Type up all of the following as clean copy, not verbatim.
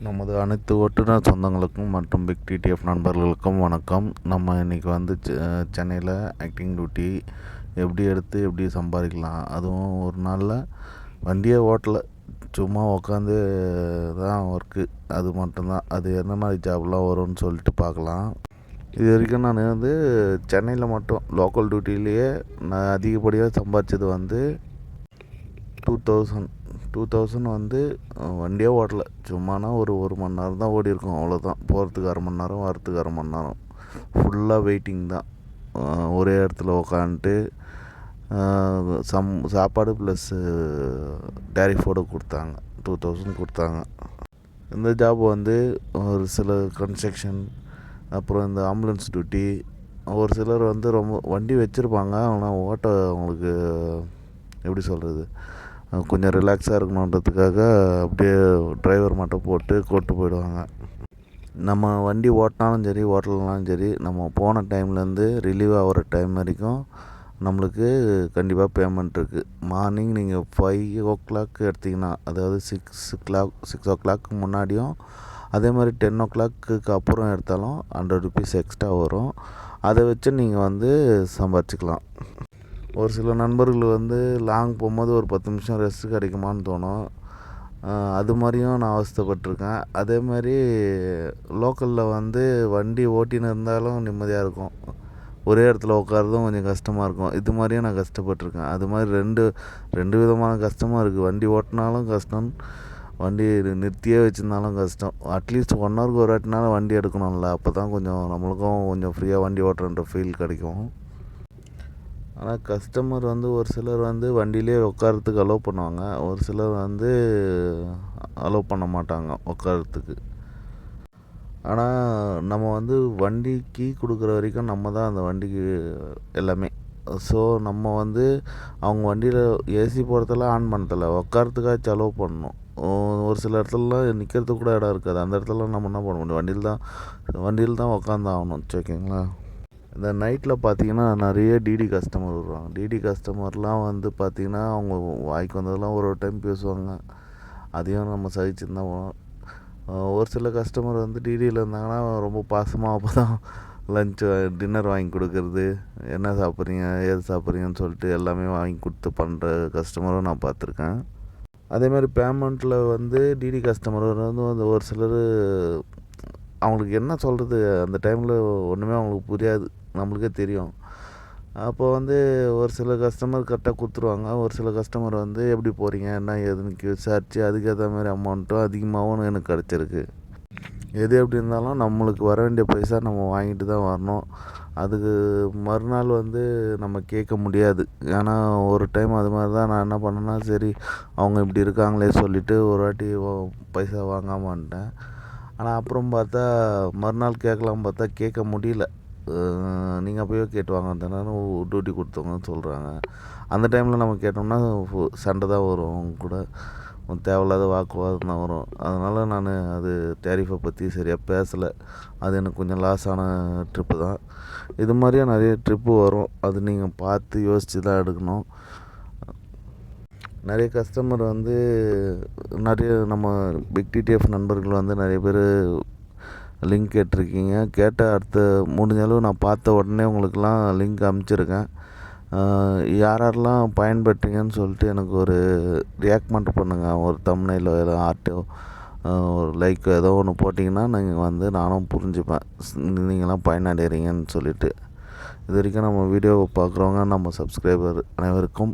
நமது அனைத்து ஓட்டுநர் சொந்தங்களுக்கும் மற்றும் பிக் டிடிஎஃப் நண்பர்களுக்கும் வணக்கம். நம்ம இன்றைக்கி வந்து சென்னையில் ஆக்டிங் டியூட்டி எப்படி எடுத்து எப்படி சம்பாதிக்கலாம், அதுவும் ஒரு நாளில் வண்டியே ஓட்டலை, சும்மா உட்காந்து தான் ஒர்க்கு, அது மட்டும்தான். அது என்ன மாதிரி ஜாப்லாம் வரும்னு சொல்லிட்டு பார்க்கலாம். இது வரைக்கும் நான் வந்து சென்னையில் மட்டும் லோக்கல் டியூட்டிலேயே நான் அதிகப்படியாக சம்பாதிச்சது வந்து 2000 வந்து வண்டியே ஓட்டலை, சும்மானா ஒரு மணி நேரம் தான் ஓடி இருக்கும், அவ்வளோதான். போகிறதுக்கு அரை மணி நேரம், வரத்துக்கு அரை மணி நேரம், ஃபுல்லாக வெயிட்டிங் தான். ஒரே இடத்துல உக்காந்துட்டு சாப்பாடு ப்ளஸ்ஸு டேரிஃபோடு கொடுத்தாங்க, 2000 கொடுத்தாங்க. இந்த ஜாப் வந்து ஒரு சில கன்ஸ்ட்ரக்ஷன், அப்புறம் இந்த ஆம்புலன்ஸ் டியூட்டி, ஒரு சிலர் வந்து ரொம்ப வண்டி வச்சுருப்பாங்க, ஆனால் ஓட்ட அவங்களுக்கு எப்படி சொல்கிறது, கொஞ்சம் ரிலாக்ஸாக இருக்கணுன்றதுக்காக அப்படியே டிரைவர் மட்டும் போட்டு கூப்பிட்டு போயிடுவாங்க. நம்ம வண்டி ஓட்டினாலும் சரி ஓட்டலனாலும் சரி, நம்ம போன டைம்லேருந்து ரிலீவ் ஆகிற டைம் வரைக்கும் நம்மளுக்கு கண்டிப்பாக பேமெண்ட் இருக்குது. மார்னிங் நீங்கள் 5 o'clock எடுத்திங்கன்னா, அதாவது 6 o'clock முன்னாடியும், அதே மாதிரி 10 o'clock அப்புறம் எடுத்தாலும் 100 rupees எக்ஸ்ட்ரா வரும். அதை வச்சு நீங்கள் வந்து சம்பாதிச்சிக்கலாம். ஒரு சில நண்பர்கள் வந்து லாங் போகும்போது ஒரு 10 நிமிஷம் ரெஸ்ட் கிடைக்குமான்னு தோணும். அது மாதிரியும் நான் அவஸ்தைப்பட்டிருக்கேன். அதே மாதிரி லோக்கலில் வந்து வண்டி ஓட்டின்னு இருந்தாலும் நிம்மதியாக இருக்கும், ஒரே இடத்துல உட்காரதும் கொஞ்சம் கஷ்டமாக இருக்கும். இது மாதிரியும் நான் கஷ்டப்பட்டிருக்கேன். அது மாதிரி ரெண்டு விதமான கஷ்டமாக இருக்குது. வண்டி ஓட்டினாலும் கஷ்டம், வண்டி நிறுத்தியே வச்சுருந்தாலும் கஷ்டம். அட்லீஸ்ட் 1 hour ஒரு வாட்டினாலும் வண்டி எடுக்கணும்ல, அப்போ தான் கொஞ்சம் நம்மளுக்கும் கொஞ்சம் ஃப்ரீயாக வண்டி ஓட்டுறன்ற ஃபீல் கிடைக்கும். ஆனால் கஸ்டமர் வந்து ஒரு சிலர் வந்து வண்டியிலே உட்காரத்துக்கு அலோவ் பண்ணுவாங்க, ஒரு சிலர் வந்து அலோவ் பண்ண மாட்டாங்க உட்காரத்துக்கு. ஆனால் நம்ம வந்து வண்டி கீ கொடுக்குற வரைக்கும் நம்ம தான் அந்த வண்டிக்கு எல்லாமே. ஸோ நம்ம வந்து அவங்க வண்டியில் ஏசி போகிறதெல்லாம் ஆன் பண்ணதில்ல, உட்காரத்துக்காச்சும் அலோவ் பண்ணணும். ஒரு சில இடத்துலலாம் நிற்கிறதுக்கு கூட இடம் இருக்காது, அந்த இடத்துல நம்ம என்ன பண்ண முடியும், வண்டியில் தான் உட்காந்து ஆகணும். ஓகேங்களா. இந்த நைட்டில் பார்த்தீங்கன்னா நிறைய டிடி கஸ்டமர் வருவாங்க. டிடி கஸ்டமர்லாம் வந்து பார்த்திங்கன்னா அவங்க வாய்க்கு வந்ததெல்லாம் ஒரு டைம் பேசுவாங்க, அதையும் நம்ம சகிச்சுன்னு தான் போகணும். ஒரு சில கஸ்டமர் வந்து டிடியில் இருந்தாங்கன்னா ரொம்ப பாசமாக அப்போ தான் லஞ்சு டின்னர் வாங்கி கொடுக்குறது, என்ன சாப்பிட்றீங்க ஏது சாப்பிட்றீங்கன்னு சொல்லிட்டு எல்லாமே வாங்கி கொடுத்து பண்ணுற கஸ்டமரும் நான் பார்த்துருக்கேன். அதேமாதிரி பேமெண்ட்டில் வந்து டிடி கஸ்டமர் வந்து ஒரு சிலர் அவங்களுக்கு என்ன சொல்கிறது, அந்த டைமில் ஒன்றுமே அவங்களுக்கு புரியாது, நம்மளுக்கே தெரியும். அப்போ வந்து ஒரு சில கஸ்டமர் கரெக்டாக கொடுத்துருவாங்க, ஒரு சில கஸ்டமர் வந்து எப்படி போகிறீங்க என்ன ஏதுன்னு விசாரித்து அதுக்கேற்ற மாதிரி அமௌண்ட்டும் அதிகமாகவும் எனக்கு கிடச்சிருக்கு. எது எப்படி இருந்தாலும் நம்மளுக்கு வர வேண்டிய பைசா நம்ம வாங்கிட்டு தான் வரணும். அதுக்கு மறுநாள் வந்து நம்ம கேட்க முடியாது. ஏன்னா ஒரு டைம் அது மாதிரி தான் நான் என்ன பண்ணேன்னா, சரி அவங்க இப்படி இருக்காங்களே சொல்லிவிட்டு ஒரு வாட்டி பைசா வாங்காமல் வந்துட்டேன். ஆனால் அப்புறம் பார்த்தா மறுநாள் கேட்கலாம் பார்த்தா கேட்க முடியல. நீங்கள் அப்போயே கேட்டு வாங்க தானே டியூட்டி கொடுத்தவங்கன்னு சொல்கிறாங்க. அந்த டைமில் நம்ம கேட்டோம்னா சண்டை தான் வரும், அவங்க கூட தேவையில்லாத வாக்குவாதம் தான் வரும். அதனால் நான் அது டேரிஃபை பற்றி சரியாக பேசலை. அது எனக்கு கொஞ்சம் லாஸான ட்ரிப்பு தான். இது மாதிரியே நிறைய ட்ரிப்பு வரும், அது நீங்கள் பார்த்து யோசித்து தான் எடுக்கணும். நிறைய கஸ்டமர் வந்து நிறைய நம்ம பிக் டிடிஎஃப் நண்பர்கள் வந்து நிறைய பேர் லிங்க் கேட்டிருக்கீங்க. கேட்ட அடுத்த முடிஞ்ச அளவு நான் பார்த்த உடனே உங்களுக்கெல்லாம் லிங்க் அனுப்பிச்சிருக்கேன். யாரெல்லாம் பயன்பெற்றீங்கன்னு சொல்லிட்டு எனக்கு ஒரு ரியாக்ட் மட்டும் பண்ணுங்கள். ஒரு தம்ப்நெயிலோ ஏதோ ஆர்ட்டோ ஒரு லைக் ஏதோ ஒன்று போட்டிங்கன்னா நீங்கள் வந்து நானும் புரிஞ்சுப்பேன் நீங்களாம் பயனடைகிறீங்கன்னு சொல்லிவிட்டு. இது வரைக்கும் நம்ம வீடியோவை பார்க்குறவங்க நம்ம சப்ஸ்கிரைபர் அனைவருக்கும்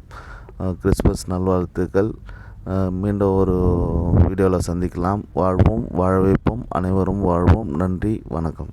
கிறிஸ்மஸ் நல்வாழ்த்துக்கள். மீண்டும் ஒரு வீடியோவில் சந்திக்கலாம். வாழ்வோம், வாழ வைப்போம், அனைவரும் வாழ்வோம். நன்றி, வணக்கம்.